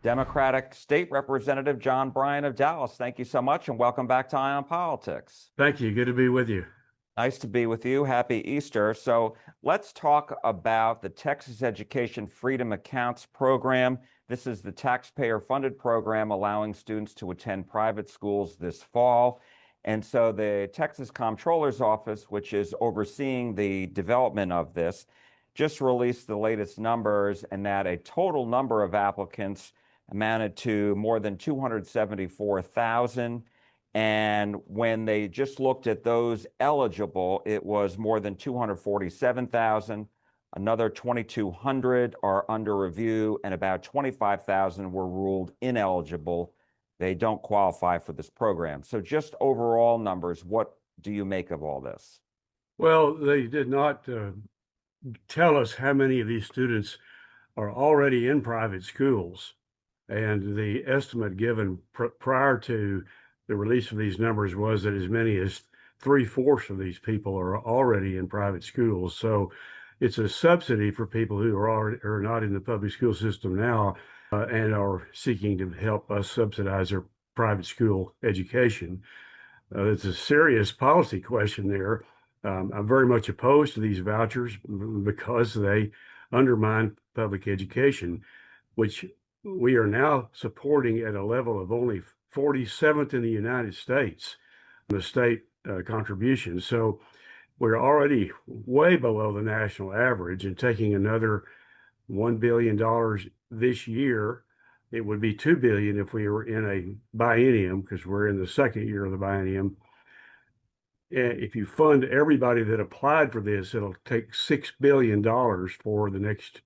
Democratic State Representative John Bryant of Dallas. Thank you so much and welcome back to Eye on Politics. Thank you. Good to be with you. Nice to be with you. Happy Easter. So let's talk about the Texas Education Freedom Accounts program. This is the taxpayer-funded program allowing students to attend private schools this fall. And so the Texas Comptroller's Office, which is overseeing the development of this, just released the latest numbers, and that a total number of applicants amounted to more than 274,000. And when they just looked at those eligible, it was more than 247,000. Another 2,200 are under review, and about 25,000 were ruled ineligible. They don't qualify for this program. So just overall numbers, what do you make of all this? Well, they did not tell us how many of these students are already in private schools. And the estimate given prior to the release of these numbers was that as many as 3/4 of these people are already in private schools. So it's a subsidy for people who are not in the public school system now and are seeking to help us subsidize their private school education. It's a serious policy question there. I'm very much opposed to these vouchers because they undermine public education, which we are now supporting at a level of only 47th in the United States, the state contribution. So we're already way below the national average, and taking another $1 billion this year, it would be $2 billion if we were in a biennium, because we're in the second year of the biennium. If you fund everybody that applied for this, it'll take $6 billion for the next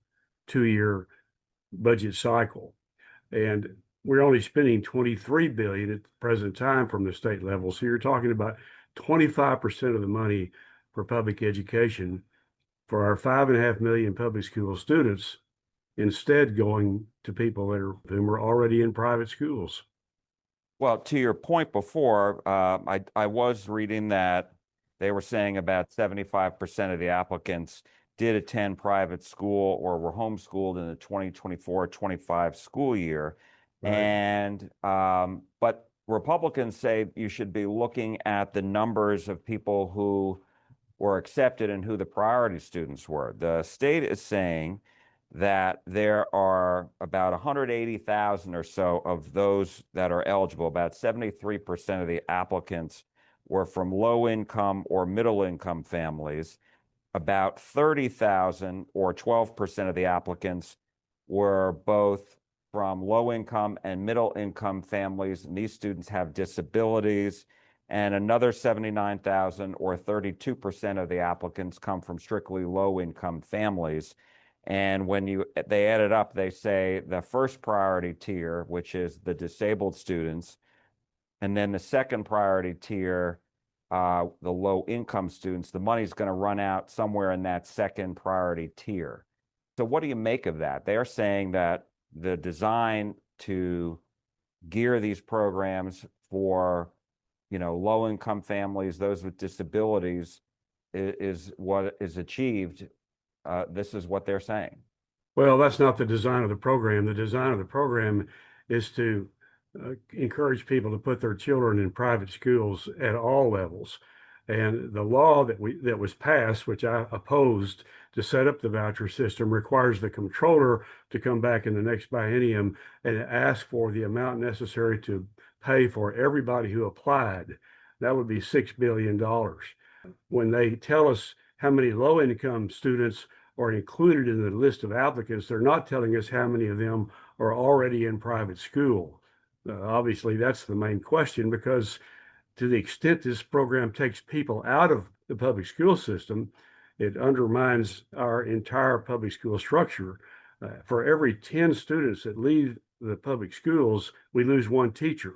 2-year budget cycle. And we're only spending 23 billion at the present time from the state level. So you're talking about 25% of the money for public education for our 5.5 million public school students, instead going to people who are already in private schools. Well, to your point before, I was reading that they were saying about 75% of the applicants did attend private school or were homeschooled in the 2024-25 school year. Right. And but Republicans say you should be looking at the numbers of people who were accepted and who the priority students were. The state is saying that there are about 180,000 or so of those that are eligible. About 73% of the applicants were from low income or middle income families. About 30,000 or 12% of the applicants were both from low income and middle income families, and these students have disabilities. And another 79,000 or 32% of the applicants come from strictly low income families. And when they add it up, they say the first priority tier, which is the disabled students, and then the second priority tier, the low income students, the money's going to run out somewhere in that second priority tier. So what do you make of that? They're saying that the design to gear these programs for, low income families, those with disabilities, is what is achieved. This is what they're saying. Well, that's not the design of the program. The design of the program is to encourage people to put their children in private schools at all levels. And the law that was passed, which I opposed, to set up the voucher system, requires the comptroller to come back in the next biennium and ask for the amount necessary to pay for everybody who applied. That would be $6 billion. When they tell us how many low-income students are included in the list of applicants, they're not telling us how many of them are already in private school. Obviously, that's the main question, because to the extent this program takes people out of the public school system, it undermines our entire public school structure. For every 10 students that leave the public schools, we lose one teacher.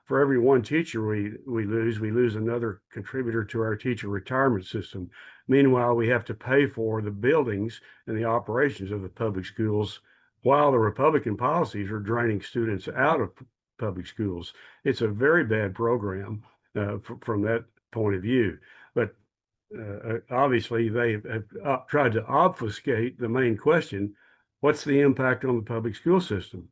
For every one teacher we lose another contributor to our teacher retirement system. Meanwhile, we have to pay for the buildings and the operations of the public schools, while the Republican policies are draining students out of public schools. It's a very bad program from that point of view. But obviously, they have tried to obfuscate the main question: what's the impact on the public school system?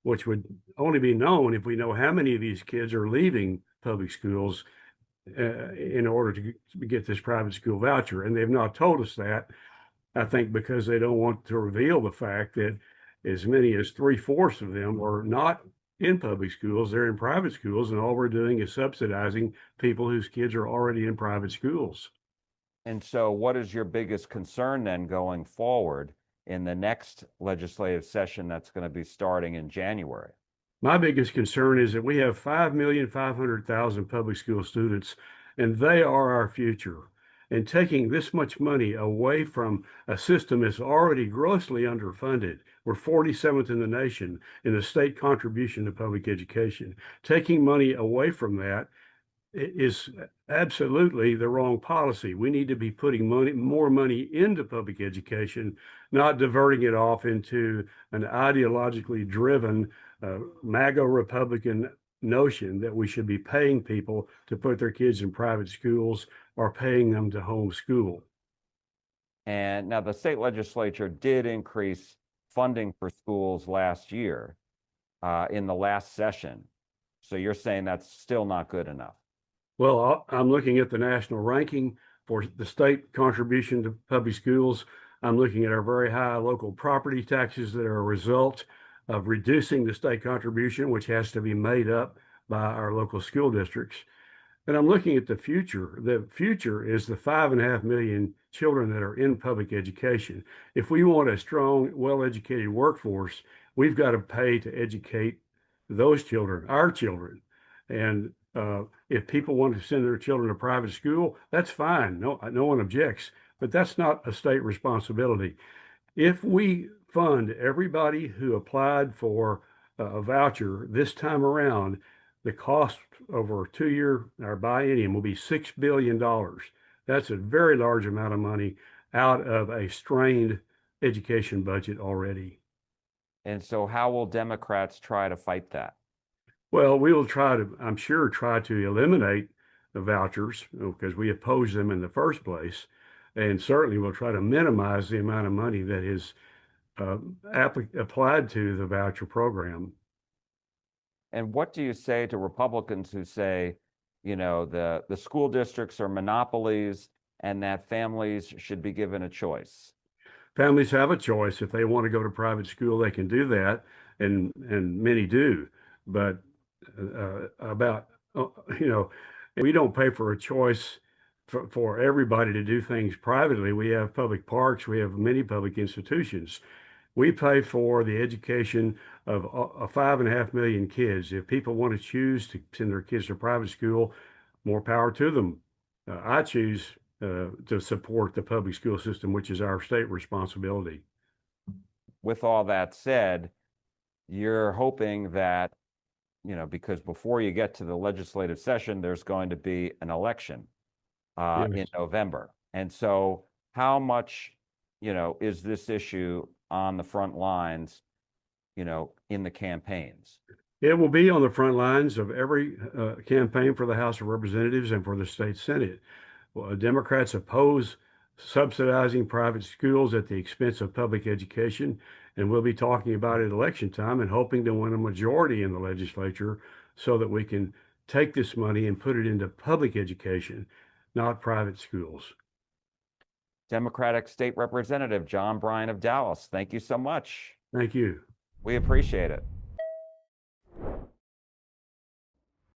which would only be known if we know how many of these kids are leaving public schools in order to get this private school voucher. And they've not told us that, I think, because they don't want to reveal the fact that as many as three-fourths of them are not in public schools, they're in private schools, and all we're doing is subsidizing people whose kids are already in private schools. And so, what is your biggest concern then going forward in the next legislative session that's going to be starting in January? My biggest concern is that we have 5,500,000 public school students, and they are our future. And taking this much money away from a system that's already grossly underfunded, we're 47th in the nation in the state contribution to public education. Taking money away from that is absolutely the wrong policy. We need to be putting more money into public education, not diverting it off into an ideologically driven MAGA Republican notion that we should be paying people to put their kids in private schools or paying them to homeschool. And now the state legislature did increase funding for schools last year in the last session. So you're saying that's still not good enough. Well, I'm looking at the national ranking for the state contribution to public schools. I'm looking at our very high local property taxes that are a result of reducing the state contribution, which has to be made up by our local school districts. And I'm looking at the future. The future is the 5.5 million children that are in public education. If we want a strong, well-educated workforce, we've got to pay to educate those children, our children. And if people want to send their children to private school, that's fine. No one objects, but that's not a state responsibility. If we fund everybody who applied for a voucher this time around, the cost over a 2-year or biennium will be $6 billion. That's a very large amount of money out of a strained education budget already. And so, how will Democrats try to fight that? Well, we will try to, I'm sure, try to eliminate the vouchers because we oppose them in the first place. And certainly we'll try to minimize the amount of money that is applied to the voucher program. And what do you say to Republicans who say, the school districts are monopolies and that families should be given a choice? Families have a choice. If they want to go to private school, they can do that, and many do. But about you know, we don't pay for a choice for everybody to do things privately. We have public parks, we have many public institutions. We pay for the education of 5.5 million kids. If people want to choose to send their kids to private school, more power to them. I choose to support the public school system, which is our state responsibility. With all that said, you're hoping that, because before you get to the legislative session, there's going to be an election in Yes. November. And so, how much, is this issue on the front lines, in the campaigns? It will be on the front lines of every campaign for the House of Representatives and for the state Senate. Well, Democrats oppose subsidizing private schools at the expense of public education, and we'll be talking about it at election time and hoping to win a majority in the legislature so that we can take this money and put it into public education, not private schools. Democratic State Representative John Bryant of Dallas, thank you so much. Thank you. We appreciate it.